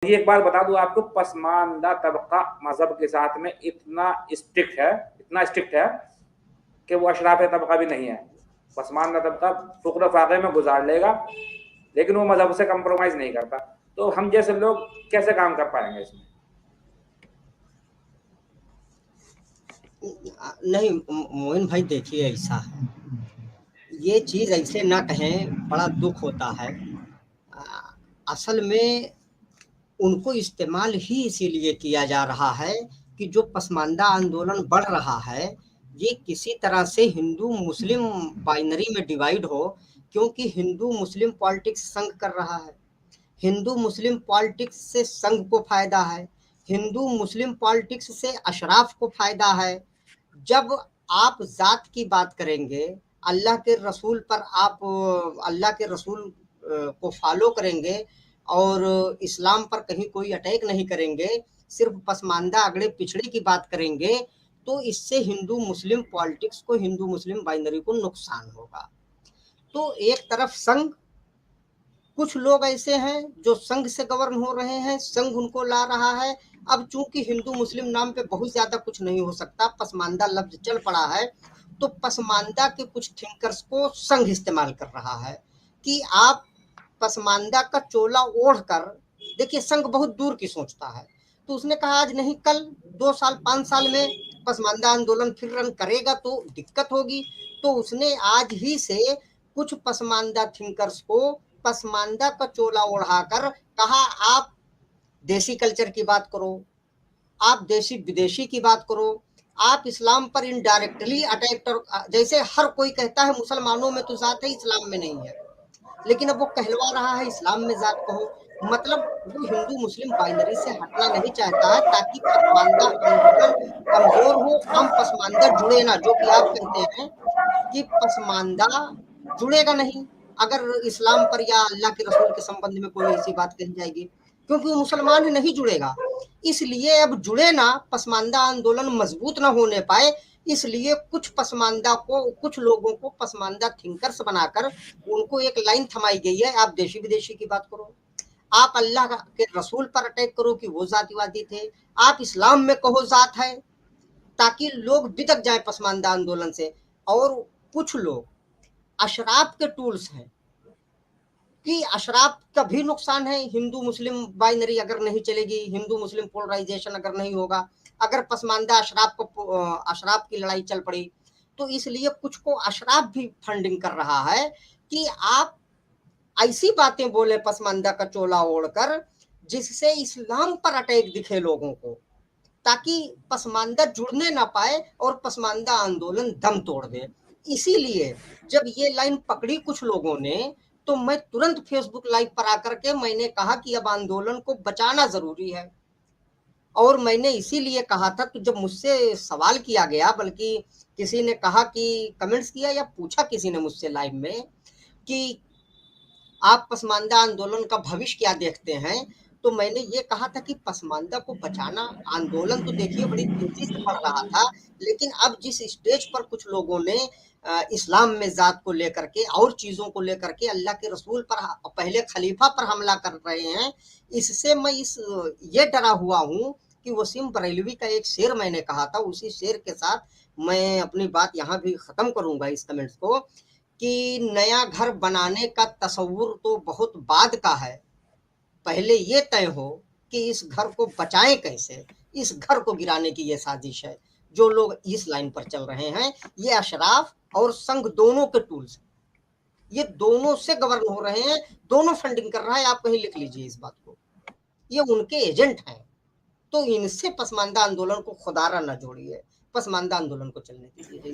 ये एक बात बता दूं आपको, पसमानदा तबका मजहब के साथ में इतना स्ट्रिक्ट है कि वो अशराफ तबका भी नहीं है। पसमानदा तबका फुकरा फाके में गुजार लेगा, लेकिन वो मजहब से कंप्रोमाइज नहीं करता। तो हम जैसे लोग कैसे काम कर पाएंगे इसमें? नहीं मोइन भाई, देखिए ऐसा है, ये चीज ऐसे ना कहें, बड़ा दुख होता है। असल में उनको इस्तेमाल ही इसीलिए किया जा रहा है कि जो पसमानदा आंदोलन बढ़ रहा है, ये किसी तरह से हिंदू मुस्लिम बाइनरी में डिवाइड हो, क्योंकि हिंदू मुस्लिम पॉलिटिक्स संघ कर रहा है। हिंदू मुस्लिम पॉलिटिक्स से संघ को फायदा है, हिंदू मुस्लिम पॉलिटिक्स से अशराफ को फायदा है। जब आप जात की बात करेंगे, अल्लाह के रसूल पर आप अल्लाह के रसूल को फॉलो करेंगे और इस्लाम पर कहीं कोई अटैक नहीं करेंगे, सिर्फ पसमानदा अगड़े पिछड़े की बात करेंगे, तो इससे हिंदू मुस्लिम पॉलिटिक्स को, हिंदू मुस्लिम बाइनरी को नुकसान होगा। तो एक तरफ संघ, कुछ लोग ऐसे हैं जो संघ से गवर्न हो रहे हैं, संघ उनको ला रहा है। अब चूंकि हिंदू मुस्लिम नाम पे बहुत ज्यादा कुछ नहीं हो सकता, पसमानदा लफ्ज चल पड़ा है, तो पसमानदा के कुछ थिंकर्स को संघ इस्तेमाल कर रहा है कि आप पसमानदा का चोला ओढ़ कर, देखिए संघ बहुत दूर की सोचता है, तो उसने कहा आज नहीं कल 2 साल 5 साल में पसमानदा आंदोलन फिर रन करेगा तो दिक्कत होगी। तो उसने आज ही से कुछ पसमानदा थिंकर्स को पसमानदा का चोला ओढ़ाकर कहा, आप देसी कल्चर की बात करो, आप देशी विदेशी की बात करो, आप इस्लाम पर इनडायरेक्टली अटैक कर, जैसे हर कोई कहता है मुसलमानों में तो जात है, इस्लाम में नहीं है, लेकिन अब वो कहलवा रहा है इस्लाम में जात कहो। मतलब वो हिंदू मुस्लिम बाइनरी से हटना नहीं चाहता है, ताकि पसमानदा आंदोलन कमजोर हो, हम पसमानदा जुड़े ना, जो कि आप कहते हैं कि पसमानदा जुड़ेगा नहीं अगर इस्लाम पर या अल्लाह के रसूल के संबंध में कोई ऐसी बात कही जाएगी, क्योंकि वो मुसलमान ही नहीं जुड़ेगा। इसलिए अब जुड़े ना, पसमानदा आंदोलन मजबूत ना होने पाए, इसलिए कुछ पसमानदा को, कुछ लोगों को पसमानदा थिंकर्स बनाकर उनको एक लाइन थमाई गई है, आप देशी विदेशी की बात करो, आप अल्लाह के रसूल पर अटैक करो कि वो जातिवादी थे, आप इस्लाम में कहो जात है, ताकि लोग बिदक जाए पसमानदा आंदोलन से। और कुछ लोग अशराफ के टूल्स हैं कि अशराफ का भी नुकसान है, हिंदू मुस्लिम बाइनरी अगर नहीं चलेगी, हिंदू मुस्लिम पोलराइजेशन अगर नहीं होगा, अगर पसमानदा अशराफ की लड़ाई चल पड़ी, तो इसलिए कुछ को अशराफ भी फंडिंग कर रहा है कि आप ऐसी बातें बोले पसमानदा का चोला ओढ़कर जिससे इस्लाम पर अटैक दिखे लोगों को, ताकि पसमानदा जुड़ने ना पाए और पसमानदा आंदोलन दम तोड़ दे। इसीलिए जब ये लाइन पकड़ी कुछ लोगों ने, तो मैं तुरंत फेसबुक लाइव पर आकर के मैंने कहा कि अब आंदोलन को बचाना जरूरी है। और मैंने इसीलिए कहा था, तो जब मुझसे सवाल किया गया, बल्कि किसी ने कहा कि कमेंट्स किया या पूछा किसी ने मुझसे लाइव में कि आप पसमानदा आंदोलन का भविष्य क्या देखते हैं, तो मैंने ये कहा था कि पसमानदा को बचाना, आंदोलन तो देखिए बड़ी तेजी से बढ़ रहा था, लेकिन अब जिस स्टेज पर कुछ लोगों ने इस्लाम में जात को लेकर के और चीजों को लेकर के अल्लाह के रसूल पर, पहले खलीफा पर हमला कर रहे हैं, इससे मैं ये डरा हुआ हूँ कि वसीम बरेलवी का एक शेर मैंने कहा था, उसी शेर के साथ मैं अपनी बात यहाँ भी खत्म करूंगा इस कमेंट्स को, कि नया घर बनाने का तस्वुर तो बहुत बाद का है, पहले ये तय हो कि इस घर को बचाएं कैसे, इस घर को गिराने की ये साजिश है। जो लोग इस लाइन पर चल रहे हैं, ये अशराफ और संघ दोनों के टूल्स, ये दोनों से गवर्न हो रहे हैं, दोनों फंडिंग कर रहा है, आप कहीं लिख लीजिए इस बात को, ये उनके एजेंट हैं। तो इनसे पसमानदा आंदोलन को खुदारा न जोड़िए, पसमानदा आंदोलन को चलने दीजिए।